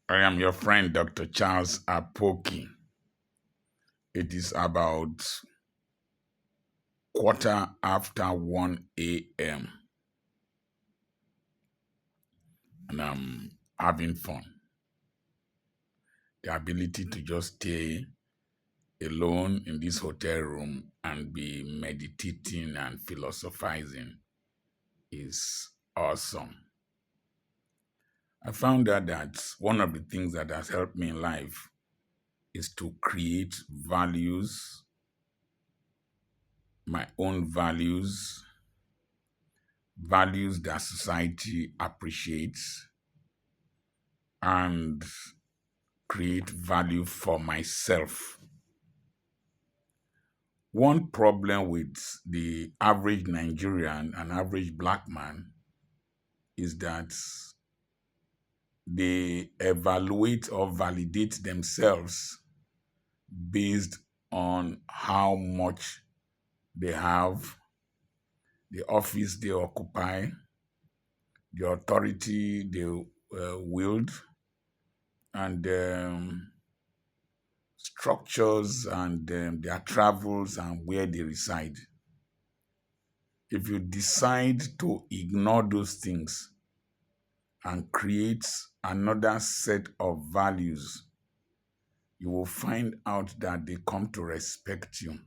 I am your friend, Dr. Charles Apoki. It is about quarter after 1 a.m. and I'm having fun. The ability to just stay alone in this hotel room and be meditating and philosophizing is awesome. I found out that one of the things that has helped me in life is to create values, my own values that society appreciates, and create value for myself. One problem with the average Nigerian and average black man is that they evaluate or validate themselves based on how much they have, the office they occupy, the authority they wield, and structures and their travels and where they reside. If you decide to ignore those things and create another set of values, you will find out that they come to respect you.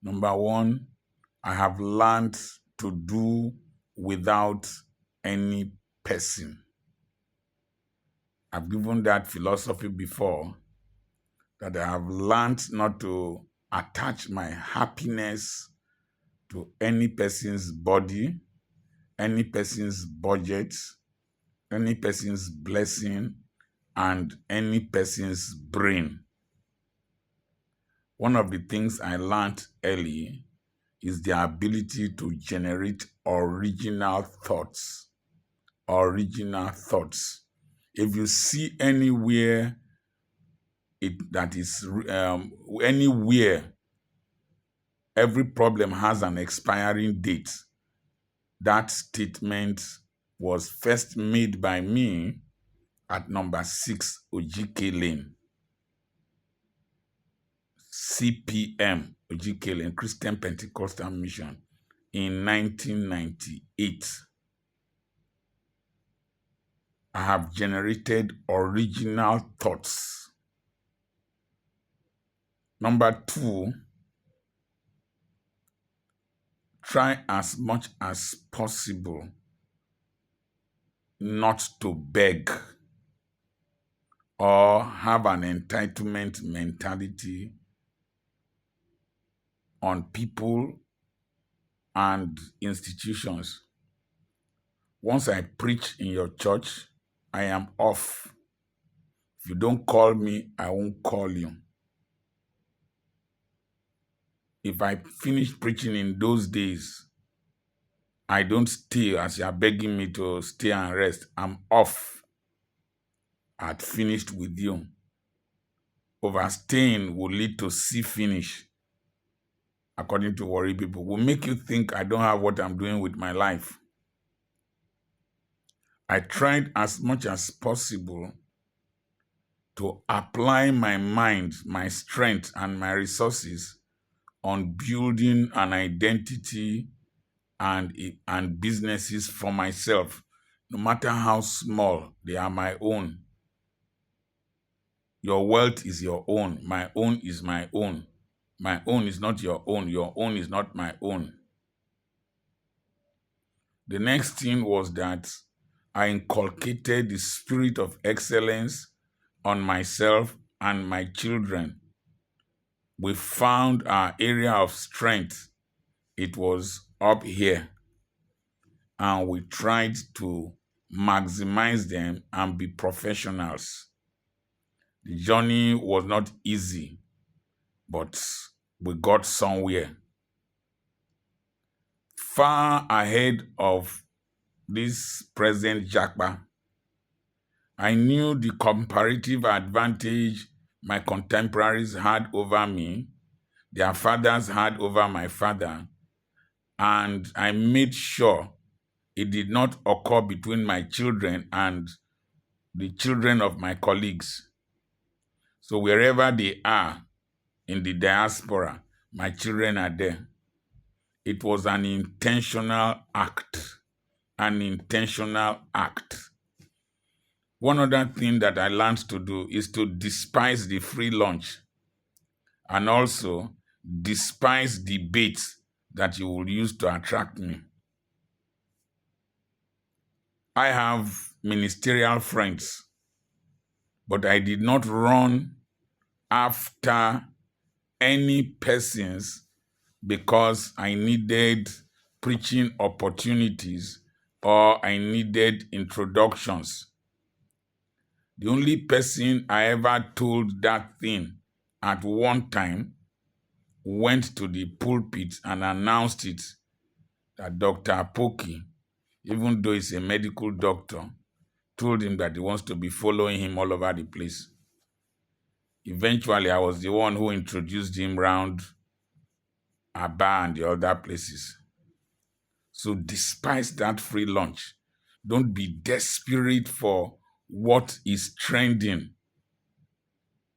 Number one, I have learned to do without any person. I've given that philosophy before, that I have learned not to attach my happiness to any person's body, any person's budget, any person's blessing, and any person's brain. One of the things I learned early is the ability to generate original thoughts. Original thoughts. If you see anywhere anywhere every problem has an expiring date, that statement was first made by me at number 6 Ojike Lane, CPM Ojike Lane, Christian Pentecostal Mission, in 1998. I have generated original thoughts. Number 2, try as much as possible not to beg or have an entitlement mentality on people and institutions. Once I preach in your church, I am off. If you don't call me, I won't call you. If I finish preaching in those days, I don't stay as you are begging me to stay and rest. I'm off. I had finished with you. Overstaying will lead to see finish, according to worry people. Will make you think I don't have what I'm doing with my life. I tried as much as possible to apply my mind, my strength, and my resources on building an identity and businesses for myself, no matter how small, they are my own. Your wealth is your own. My own is my own. My own is not your own. Your own is not my own. The next thing was that I inculcated the spirit of excellence on myself and my children. We found our area of strength. It was up here. And we tried to maximize them and be professionals. The journey was not easy, but we got somewhere. Far ahead of this present Jakpa, I knew the comparative advantage my contemporaries had over me, their fathers had over my father, and I made sure it did not occur between my children and the children of my colleagues. So wherever they are in the diaspora, my children are there. It was an intentional act. An intentional act. One other thing that I learned to do is to despise the free lunch and also despise debates that you will use to attract me. I have ministerial friends, but I did not run after any persons because I needed preaching opportunities or I needed introductions. The only person I ever told that thing at one time went to the pulpit and announced it that Dr. Apoki, even though he's a medical doctor, told him that he wants to be following him all over the place. Eventually, I was the one who introduced him around Aba and the other places. So despise that free lunch. Don't be desperate for what is trending.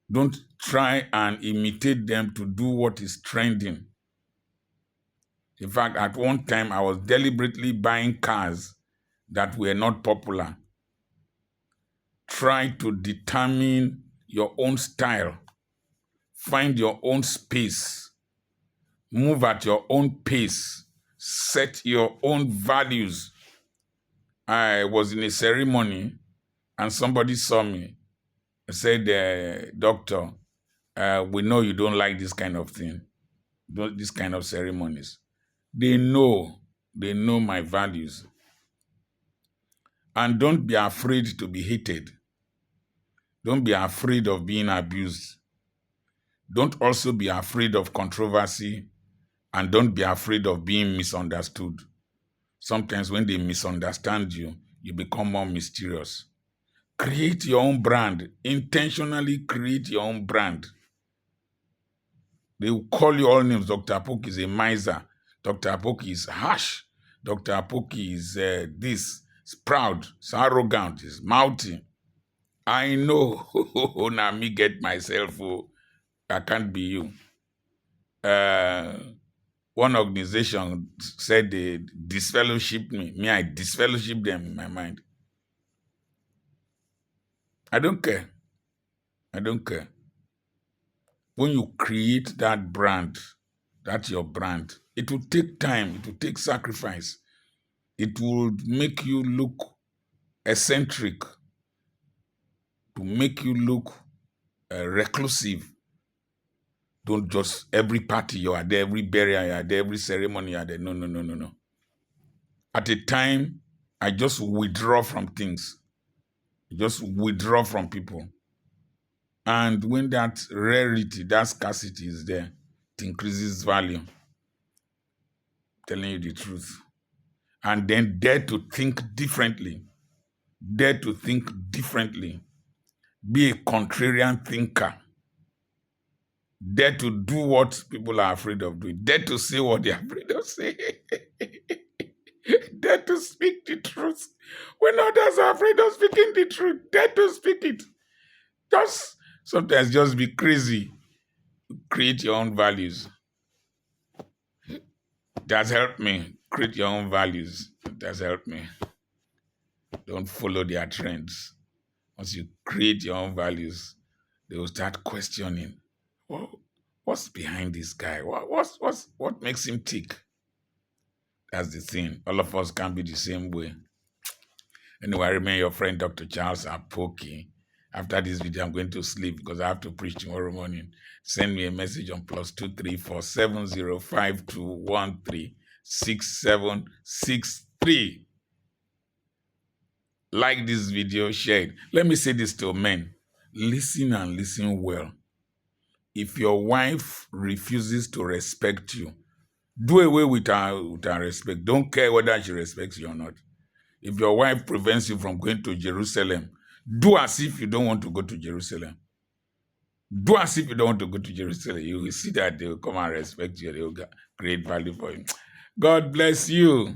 Don't try and imitate them to do what is trending. In fact, at one time, I was deliberately buying cars that were not popular. Try to determine your own style. Find your own space. Move at your own pace. Set your own values. I was in a ceremony and somebody saw me and said, Doctor, we know you don't like this kind of thing, this kind of ceremonies. They know my values. And don't be afraid to be hated. Don't be afraid of being abused. Don't also be afraid of controversy, and don't be afraid of being misunderstood. Sometimes when they misunderstand you, you become more mysterious. Create your own brand. Intentionally create your own brand. They will call you all names. Dr. Apoki is a miser. Dr. Apoki is harsh. Dr. Apoki is this. He's proud. He's arrogant. He's mouthy. I know. Now me get myself. I can't be you. One organization said they disfellowship me. Me, I disfellowship them in my mind. I don't care. I don't care. When you create that brand, that's your brand. It will take time. It will take sacrifice. It will make you look eccentric, to make you look reclusive. Don't just, every party you are there, every burial you are there, every ceremony you are there. No. At a time, I just withdraw from things. Just withdraw from people. And when that rarity, that scarcity is there, it increases value. Telling you the truth. And then dare to think differently. Dare to think differently. Be a contrarian thinker. Dare to do what people are afraid of doing. Dare to say what they're afraid of saying. Dare to speak the truth. When others are afraid of speaking the truth, dare to speak it. Sometimes just be crazy. Create your own values. That's helped me. Create your own values. That's helped me. Don't follow their trends. Once you create your own values, they will start questioning. What's behind this guy? What makes him tick? That's the thing. All of us can't be the same way. Anyway, I remain your friend, Dr. Charles Apoki. After this video, I'm going to sleep because I have to preach tomorrow morning. Send me a message on +2347052136763. Like this video, share it. Let me say this to men. Listen and listen well. If your wife refuses to respect you, do away with her respect. Don't care whether she respects you or not. If your wife prevents you from going to Jerusalem, do as if you don't want to go to Jerusalem. Do as if you don't want to go to Jerusalem. You will see that they will come and respect you. They will create value for you. God bless you.